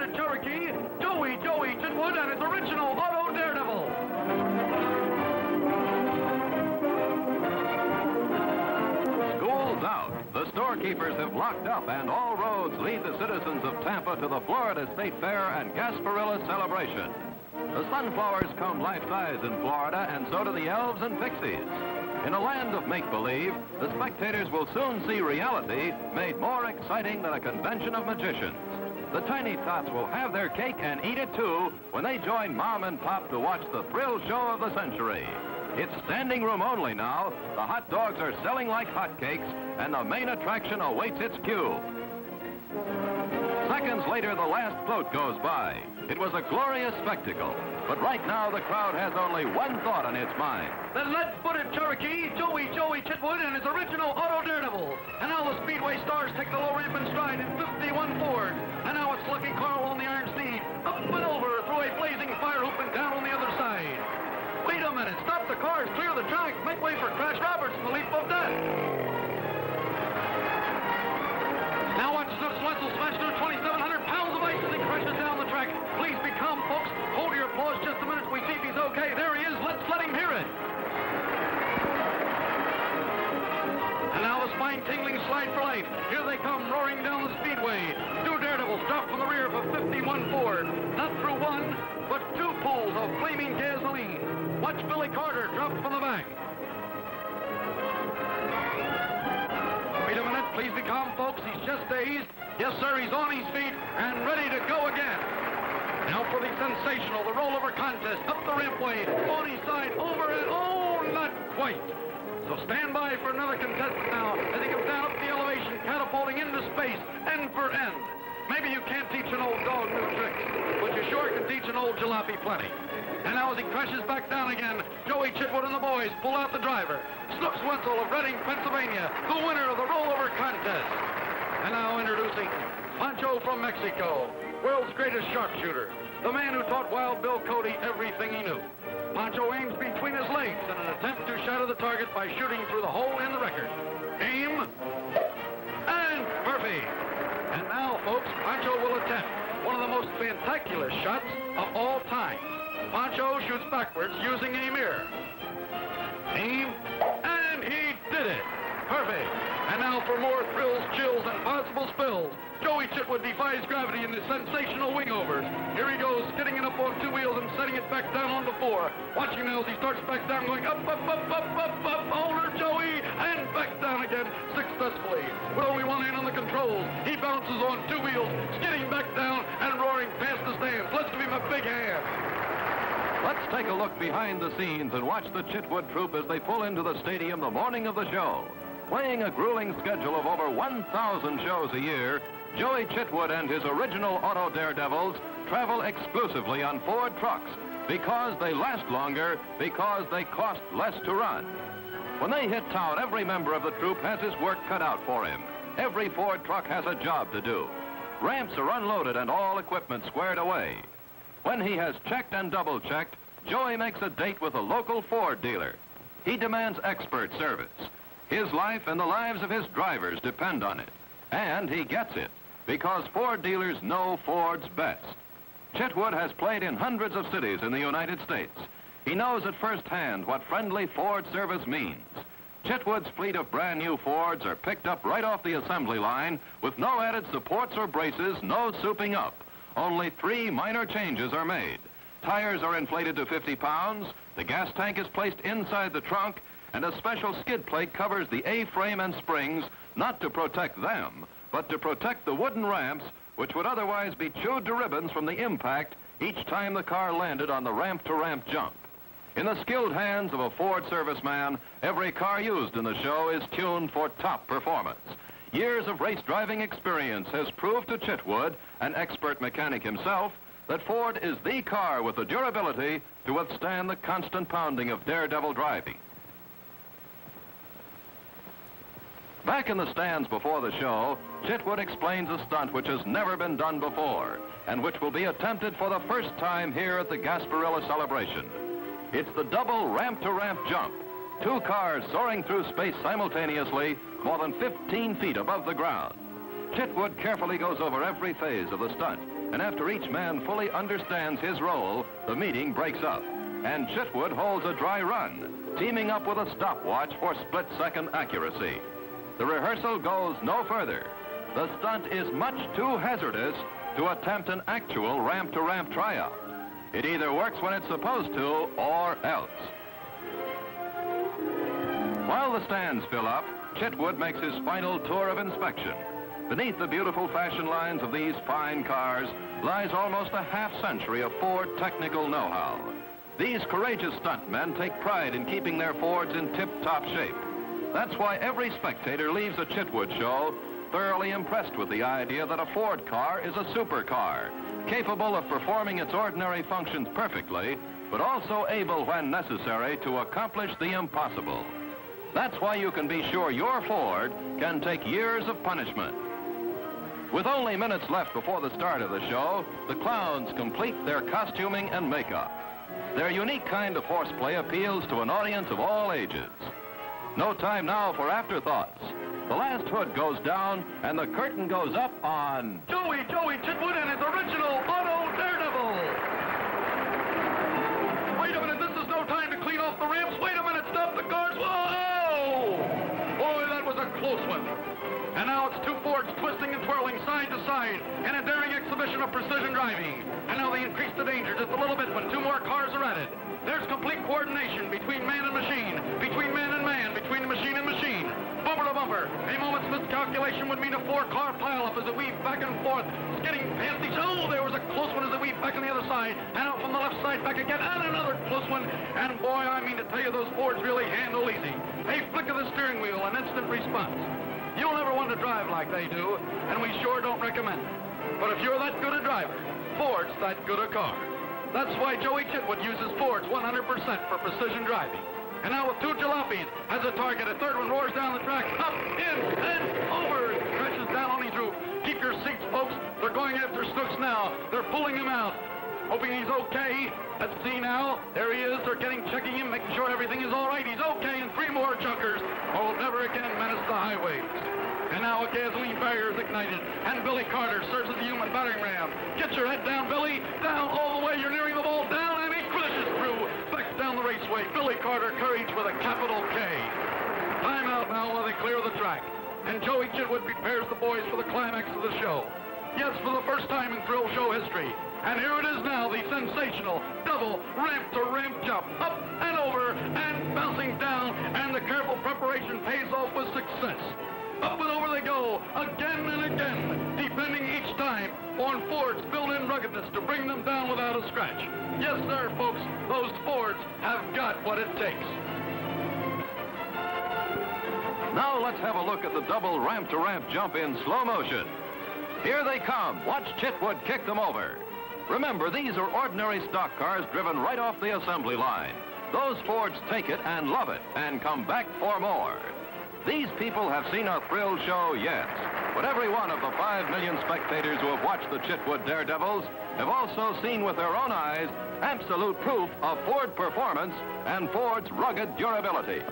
let's-footed Cherokee, Joie Chitwood, and his original Auto Daredevil. School's out. The storekeepers have locked up, and all roads lead the citizens of Tampa to the Florida State Fair and Gasparilla celebration. The sunflowers come life-size in Florida, and so do the elves and pixies. In a land of make-believe, the spectators will soon see reality made more exciting than a convention of magicians. The tiny tots will have their cake and eat it too when they join Mom and Pop to watch the thrill show of the century. It's standing room only now. The hot dogs are selling like hotcakes, and the main attraction awaits its cue. Seconds later, the last float goes by. It was a glorious spectacle, but right now the crowd has only one thought on its mind. The lead-footed Cherokee, Joie Chitwood, and his original Auto Daredevil. And now the Speedway stars take the low ramp in stride in 51 Ford. And now it's Lucky Carl on the iron steed, up and over through a blazing fire hoop and down on the other side. Wait a minute, stop the cars, clear the track, make way for Crash Roberts in the leap of death. Now watch Snooks Wetzel smash through 2,700 pounds of ice as he crashes down the track. Please be calm, folks. Hold your applause just a minute. We see if he's okay. There he is. Let's let him hear it. And now the spine-tingling slide for life. Here they come, roaring down the speedway. Two Daredevils drop from the rear of a 51 Ford. Not through one, but two pools of flaming gasoline. Watch Billy Carter drop from the back. Wait a minute. Please be calm, folks. He's just dazed. Yes, sir, he's on his feet and ready to go again. Now for the sensational, the rollover contest. Up the rampway, on his side, over and oh, not quite. So stand by for another contestant now as he comes down up the elevation, catapulting into space, end for end. Maybe you can't teach an old dog new tricks, but you sure can teach an old jalopy plenty. And now as he crashes back down again, Joie Chitwood and the boys pull out the driver. Snooks Wetzel of Reading, Pennsylvania, the winner of the rollover contest. And now introducing Pancho from Mexico, world's greatest sharpshooter, the man who taught Wild Bill Cody everything he knew. Pancho aims between his legs in an attempt to shatter the target by shooting through the hole in the record. Aim, and perfect. And now, folks, Pancho will attempt one of the most fantacular shots of all time. Pancho shoots backwards using a mirror. Aim, and he did it. Perfect. And now for more thrills, chills, and possible spills, Joie Chitwood defies gravity in the sensational wingovers. Here he goes, getting it up on two wheels and setting it back down on the floor. Watching now as he starts back down, going up, hold her, Joie, and back down again successfully. With only one hand on the controls, he bounces on two wheels, skidding back down and roaring past the stands. Let's give him a big hand. Let's take a look behind the scenes and watch the Chitwood troupe as they pull into the stadium the morning of the show. Playing a grueling schedule of over 1,000 shows a year, Joie Chitwood and his original Auto Daredevils travel exclusively on Ford trucks because they last longer, because they cost less to run. When they hit town, every member of the troupe has his work cut out for him. Every Ford truck has a job to do. Ramps are unloaded and all equipment squared away. When he has checked and double-checked, Joie makes a date with a local Ford dealer. He demands expert service. His life and the lives of his drivers depend on it. And he gets it, because Ford dealers know Ford's best. Chitwood has played in hundreds of cities in the United States. He knows at first hand what friendly Ford service means. Chitwood's fleet of brand new Fords are picked up right off the assembly line with no added supports or braces, no souping up. Only 3 minor changes are made. Tires are inflated to 50 pounds, the gas tank is placed inside the trunk, and a special skid plate covers the A-frame and springs, not to protect them, but to protect the wooden ramps, which would otherwise be chewed to ribbons from the impact each time the car landed on the ramp-to-ramp jump. In the skilled hands of a Ford serviceman, every car used in the show is tuned for top performance. Years of race driving experience has proved to Chitwood, an expert mechanic himself, that Ford is the car with the durability to withstand the constant pounding of daredevil driving. Back in the stands before the show, Chitwood explains a stunt which has never been done before and which will be attempted for the first time here at the Gasparilla celebration. It's the double ramp-to-ramp jump. 2 cars soaring through space simultaneously, more than 15 feet above the ground. Chitwood carefully goes over every phase of the stunt. and after each man fully understands his role, the meeting breaks up, and Chitwood holds a dry run, teaming up with a stopwatch for split-second accuracy. The rehearsal goes no further. The stunt is much too hazardous to attempt an actual ramp-to-ramp tryout. It either works when it's supposed to, or else. While the stands fill up, Chitwood makes his final tour of inspection. Beneath the beautiful fashion lines of these fine cars lies almost a half-century of Ford technical know-how. These courageous stuntmen take pride in keeping their Fords in tip-top shape. That's why every spectator leaves a Chitwood show thoroughly impressed with the idea that a Ford car is a supercar, capable of performing its ordinary functions perfectly, but also able, when necessary, to accomplish the impossible. That's why you can be sure your Ford can take years of punishment. With only minutes left before the start of the show, the clowns complete their costuming and makeup. Their unique kind of horseplay appeals to an audience of all ages. No time now for afterthoughts. The last hood goes down, and the curtain goes up on Joie Chitwood and his original Auto Daredevil. Wait a minute, this is no time to clean off the ramps. Wait a minute, stop the cars. Whoa! Boy, that was a close one. And now it's two Fords twisting and twirling side to side in a daring exhibition of precision driving. And now they increase the danger just a little bit when two more cars are at it. There's complete coordination between man and machine, between man and man, between machine and machine. Bumper to bumper. A moment's miscalculation would mean a four-car pileup as it weaved back and forth. It's getting past each. Oh, there was a close one as it weaved back on the other side. And out from the left side back again. And another close one. And boy, I mean to tell you, those Fords really handle easy. A flick of the steering wheel, an instant response. You'll never want to drive like they do, and we sure don't recommend it. But if you're that good a driver, Ford's that good a car. That's why Joie Chitwood uses Fords 100% for precision driving. And now with two jalopies as a target, a third one roars down the track, up, in, and over. It crashes down on his roof. Keep your seats, folks. They're going after Snooks now. They're pulling him out. Hoping he's okay. Let's see now. There he is. They're checking him, making sure everything is all right. He's okay, and three more junkers will never again menace the highways. And now a gasoline barrier is ignited, and Billy Carter serves as a human battering ram. Get your head down, Billy. Down all the way. You're nearing the ball. Down, and he crashes through. Back down the raceway. Billy Carter, courage with a capital K. Time out now while they clear the track. And Joie Chitwood prepares the boys for the climax of the show. Yes, for the first time in thrill show history. And here it is now, the sensational double ramp-to-ramp jump. Up and over and bouncing down, and the careful preparation pays off with success. Up and over they go, again and again, depending each time on Ford's built-in ruggedness to bring them down without a scratch. Yes, sir, folks, those Fords have got what it takes. Now let's have a look at the double ramp-to-ramp jump in slow motion. Here they come. Watch Chitwood kick them over. Remember, these are ordinary stock cars driven right off the assembly line. Those Fords take it and love it and come back for more. These people have seen a thrill show, yes, but every one of the 5 million spectators who have watched the Chitwood Daredevils have also seen with their own eyes absolute proof of Ford performance and Ford's rugged durability.